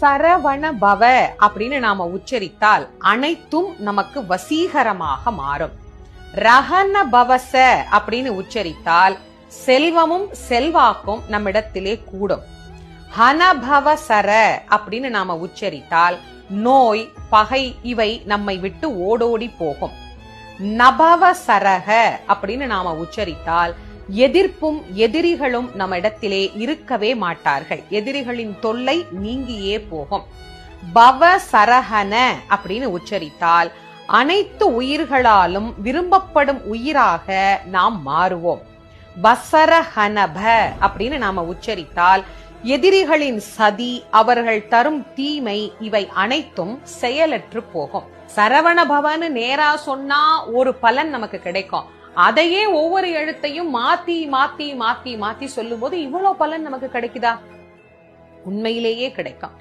சரவண பவ அப்படின்னு நாம உச்சரித்தால் அனைத்தும் நமக்கு வசீகரமாக மாறும். ரஹன பவச அப்படின்னு உச்சரித்தால் செல்வமும் செல்வாக்கும் நம்மிடத்திலே கூடும். ஹனபவ சர அப்படின்னு நாம உச்சரித்தால் நோய் பகை இவை நம்மை விட்டு ஓடோடி போகும். நபவ சரக அப்படின்னு நாம உச்சரித்தால் எதிர்ப்பும் எதிரிகளும் நம்ம இடத்திலே இருக்கவே மாட்டார்கள். எதிரிகளின் தொல்லை நீங்கியே போகும். பவ சரஹன அப்படின்னு உச்சரித்தால் அனைத்து உயிர்களாலும் விரும்பப்படும் உயிராக நாம் மாறுவோம். வசரஹனப அப்படின்னு நாம உச்சரித்தால் எதிரிகளின் சதி, அவர்கள் தரும் தீமை இவை அனைத்தும் செயலற்று போகும். சரவண பவன்னு நேரா சொன்னா ஒரு பலன் நமக்கு கிடைக்கும். அதையே ஒவ்வொரு எழுத்தையும் மாத்தி மாத்தி மாத்தி மாத்தி சொல்லும் போது இவ்வளவு பலன் நமக்கு கிடைக்குதா? உண்மையிலேயே கிடைக்கும்.